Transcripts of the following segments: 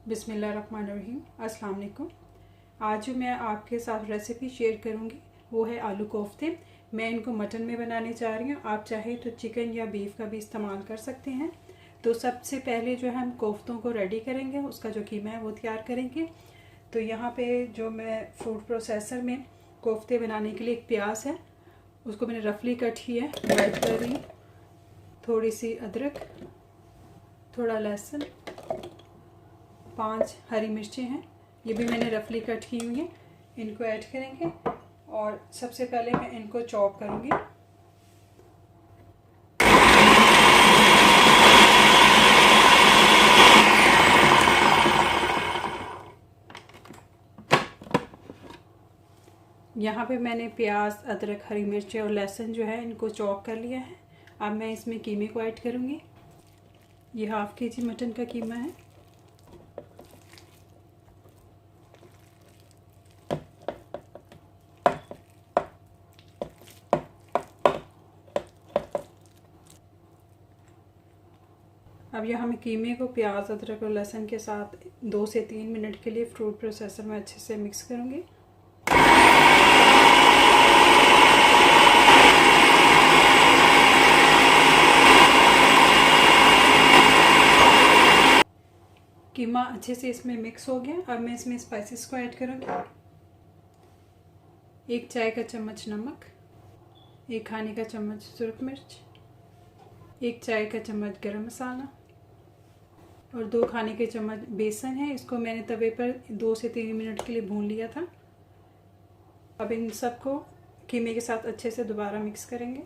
बिस्मिल्लाहिर्रहमानिर्रहीम। अस्सलाम वालेकुम। आज जो मैं आपके साथ रेसिपी शेयर करूंगी वो है आलू कोफ्ते। मैं इनको मटन में बनाने जा रही हूँ। आप चाहे तो चिकन या बीफ का भी इस्तेमाल कर सकते हैं। तो सबसे पहले जो है हम कोफ्तों को रेडी करेंगे, उसका जो कीमा है वो तैयार करेंगे। तो यहाँ पे जो मैं फूड प्रोसेसर में कोफ्ते बनाने के लिए एक प्याज है, उसको मैंने रफली कट किया है, ऐड कर रही हूँ। थोड़ी सी अदरक, थोड़ा लहसुन, 5 हरी मिर्चें हैं, ये भी मैंने रफली कट की हुई हैं। इनको ऐड करेंगे और सबसे पहले मैं इनको चॉप करूँगी। यहाँ पे मैंने प्याज, अदरक, हरी मिर्चें और लहसुन जो है इनको चॉप कर लिया है। अब मैं इसमें कीमे को ऐड करूँगी। ये हाफ़ केजी मटन का कीमा है। अब यहाँ मैं कीमे को प्याज, अदरक और लहसुन के साथ 2 से 3 मिनट के लिए फूड प्रोसेसर में अच्छे से मिक्स करूँगी। कीमा अच्छे से इसमें मिक्स हो गया। अब मैं इसमें स्पाइसेस को ऐड करूँगी। 1 चाय का चम्मच नमक, 1 खाने का चम्मच सुरख मिर्च, 1 चाय का चम्मच गरम मसाला और 2 खाने के चम्मच बेसन है। इसको मैंने तवे पर 2 से 3 मिनट के लिए भून लिया था। अब इन सबको कीमे के साथ अच्छे से दोबारा मिक्स करेंगे।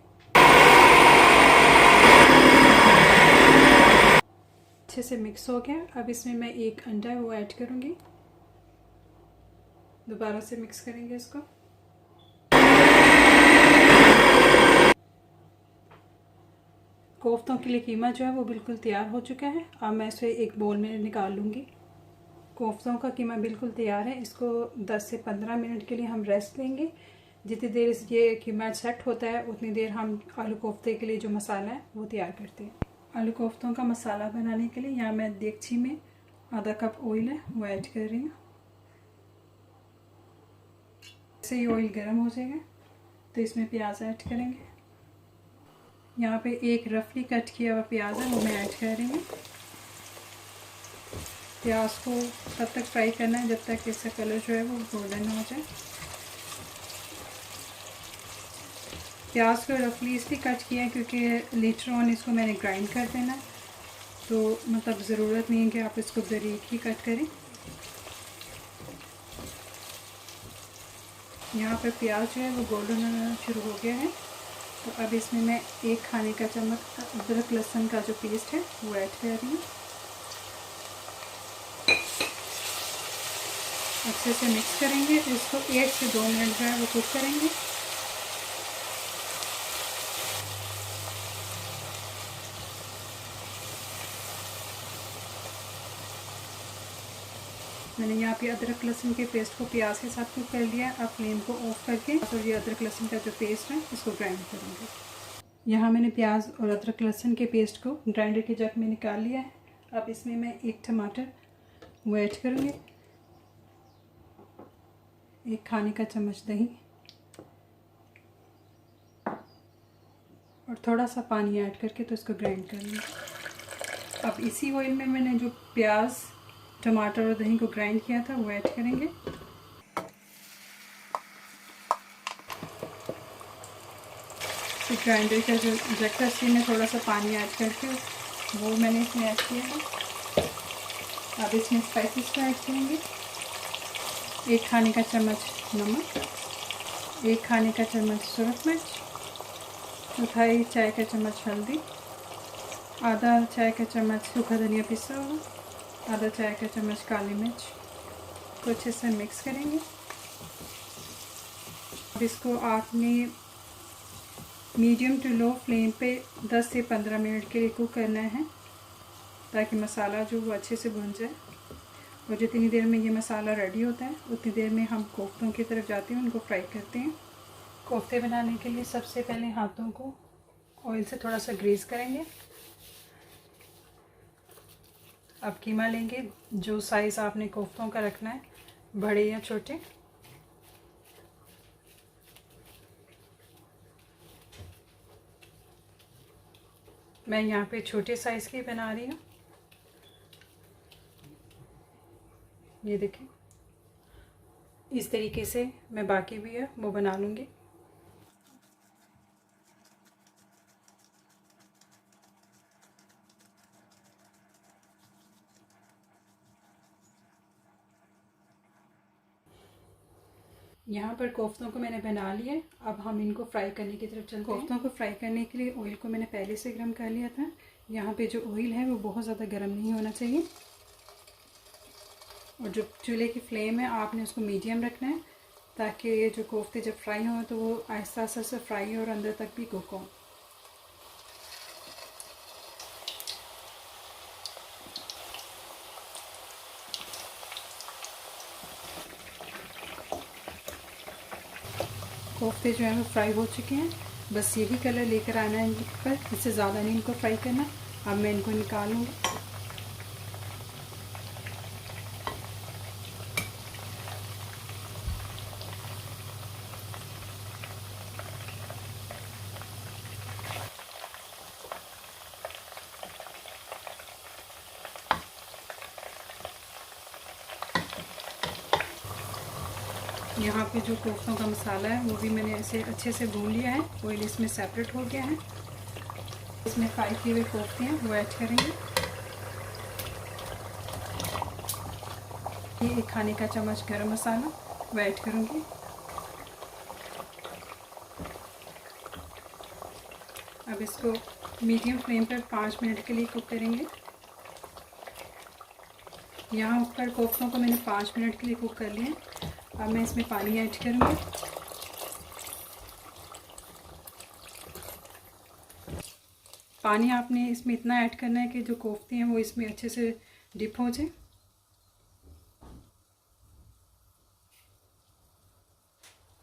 अच्छे से मिक्स हो गया। अब इसमें मैं 1 अंडा है वो ऐड करूँगी। दोबारा से मिक्स करेंगे इसको। कोफ्तों के लिए कीमा जो है वो बिल्कुल तैयार हो चुका है। अब मैं इसे एक बोल में निकाल लूँगी। कोफ्तों का कीमा बिल्कुल तैयार है। इसको 10 से 15 मिनट के लिए हम रेस्ट देंगे। जितनी देर ये कीमा सेट होता है उतनी देर हम आलू कोफ्ते के लिए जो मसाला है वो तैयार करते हैं। आलू कोफ्तों का मसाला बनाने के लिए यहाँ मैं देगची में आधा कप ऑयल है वो ऐड कर रही हूँ। जैसे ही ऑयल गर्म हो जाएगा तो इसमें प्याज ऐड करेंगे। यहाँ पे एक रफली कट किया हुआ प्याज है वो मैं ऐड कर रही हूँ। प्याज को तब तक फ्राई करना है जब तक इसका कलर जो है वो गोल्डन हो जाए। प्याज को रफली इसलिए कट किया है क्योंकि लेटर ऑन इसको मैंने ग्राइंड कर देना, तो मतलब ज़रूरत नहीं है कि आप इसको बारीक ही कट करें। यहाँ पर प्याज जो है वो गोल्डन होना शुरू हो गया है। तो अब इसमें मैं 1 खाने का चम्मच अदरक लहसुन का जो पेस्ट है वो ऐड कर रही हूँ। अच्छे से मिक्स करेंगे। इसको 1 से 2 मिनट जो है वो कुक करेंगे। मैंने यहाँ पे अदरक लहसुन के पेस्ट को प्याज के साथ कुक कर लिया है। अब फ्लेम को ऑफ करके और ये अदरक लहसुन का जो पेस्ट है इसको ग्राइंड करेंगे। यहाँ मैंने प्याज और अदरक लहसुन के पेस्ट को ग्राइंडर के जग में निकाल लिया है। अब इसमें मैं 1 टमाटर वो ऐड करूँगी, 1 खाने का चम्मच दही और थोड़ा सा पानी ऐड करके तो इसको ग्राइंड कर लूँगी। अब इसी ऑयल में मैंने जो प्याज, टमाटर और दही को ग्राइंड किया था वो ऐड करेंगे। तो ग्राइंडर का जो जग था इसमें थोड़ा सा पानी ऐड करके वो मैंने इसमें ऐड किया है। अब इसमें स्पाइसेस को ऐड करेंगे। 1 खाने का चम्मच नमक, 1 खाने का चम्मच सुरख मिर्च, 1/4 चाय का चम्मच हल्दी, आधा चाय का चम्मच सूखा धनिया पिसा हुआ, आधा चाय का चम्मच काली मिर्च को अच्छे से मिक्स करेंगे। अब इसको आपने मीडियम टू लो फ्लेम पे 10 से 15 मिनट के लिए कुक करना है ताकि मसाला जो वो अच्छे से भुन जाए। और जितनी देर में ये मसाला रेडी होता है उतनी देर में हम कोफ्तों की तरफ जाते हैं, उनको फ्राई करते हैं। कोफ्ते बनाने के लिए सबसे पहले हाथों को ऑयल से थोड़ा सा ग्रीस करेंगे। अब कीमा लेंगे, जो साइज़ आपने कोफ्तों का रखना है, बड़े या छोटे। मैं यहाँ पे छोटे साइज़ की बना रही हूँ। ये देखें, इस तरीके से मैं बाकी भी है वो बना लूँगी। यहाँ पर कोफ्तों को मैंने बना लिया। अब हम इनको फ्राई करने की तरफ चलते हैं। कोफ्तों को फ्राई करने के लिए ऑयल को मैंने पहले से गर्म कर लिया था। यहाँ पे जो ऑयल है वो बहुत ज़्यादा गर्म नहीं होना चाहिए, और जो चूल्हे की फ्लेम है आपने उसको मीडियम रखना है, ताकि ये जो कोफ्ते जब फ्राई हों तो वो आहिस्ता आहिस्ता से फ्राई हो और अंदर तक भी कुक हो। कोफ्ते जो है वो फ्राई हो चुके हैं। बस यही कलर लेकर आना है इनके ऊपर, इससे ज़्यादा नहीं इनको फ्राई करना। अब मैं इनको निकालूँगी। यहाँ पे जो कोफ्तों का मसाला है वो भी मैंने ऐसे अच्छे से भून लिया है। ऑयल इसमें सेपरेट हो गया है। इसमें फ्राई किए हुए कोफ्ते हैं वो ऐड करेंगे। ये 1 खाने का चम्मच गरम मसाला वो ऐड करूँगी। अब इसको मीडियम फ्लेम पर 5 मिनट के लिए कुक करेंगे। यहाँ ऊपर कोफ्तों को मैंने 5 मिनट के लिए कुक कर लिया है। अब मैं इसमें पानी ऐड करूँगी। पानी आपने इसमें इतना ऐड करना है कि जो कोफ्ते हैं वो इसमें अच्छे से डिप हो जाए।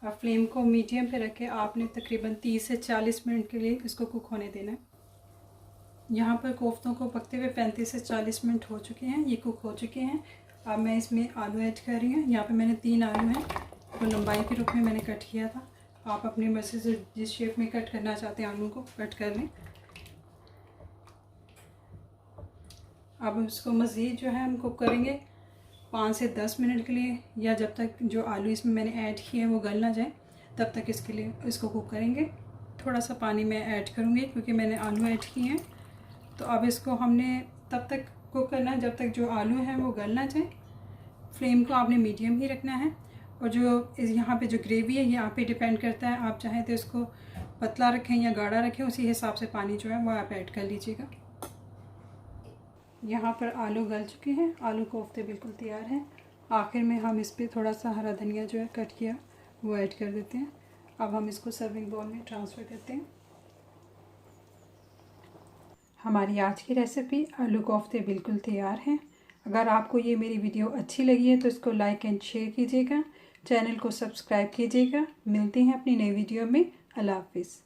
अब फ्लेम को मीडियम पे रख के आपने तकरीबन 30 से 40 मिनट के लिए इसको कुक होने देना है। यहाँ पर कोफ्तों को पकते हुए 35 से 40 मिनट हो चुके हैं, ये कुक हो चुके हैं। अब मैं इसमें आलू ऐड कर रही हूँ। यहाँ पे मैंने 3 आलू हैं, तो लंबाई के रूप में मैंने कट किया था। आप अपनी मर्जी से जिस शेप में कट करना चाहते हैं आलू को कट कर लें। अब इसको मज़ीद जो है हम कुक करेंगे 5 से 10 मिनट के लिए, या जब तक जो आलू इसमें मैंने ऐड किए हैं वो गल ना जाए तब तक इसके लिए इसको कुक करेंगे। थोड़ा सा पानी मैं ऐड करूँगी क्योंकि मैंने आलू ऐड किए हैं। तो अब इसको हमने तब तक कुक करना है जब तक जो आलू हैं वो गल ना जाए। फ्लेम को आपने मीडियम ही रखना है। और जो यहाँ पे जो ग्रेवी है ये आप पे डिपेंड करता है, आप चाहें तो इसको पतला रखें या गाढ़ा रखें, उसी हिसाब से पानी जो है वो आप ऐड कर लीजिएगा। यहाँ पर आलू गल चुके हैं, आलू कोफ्ते बिल्कुल तैयार हैं। आखिर में हम इस पर थोड़ा सा हरा धनिया जो है कट किया वो ऐड कर देते हैं। अब हम इसको सर्विंग बाउल में ट्रांसफ़र करते हैं। हमारी आज की रेसिपी आलू कोफ्ते बिल्कुल तैयार हैं। अगर आपको ये मेरी वीडियो अच्छी लगी है तो इसको लाइक एंड शेयर कीजिएगा, चैनल को सब्सक्राइब कीजिएगा। मिलते हैं अपनी नई वीडियो में। अल्लाह हाफिज़।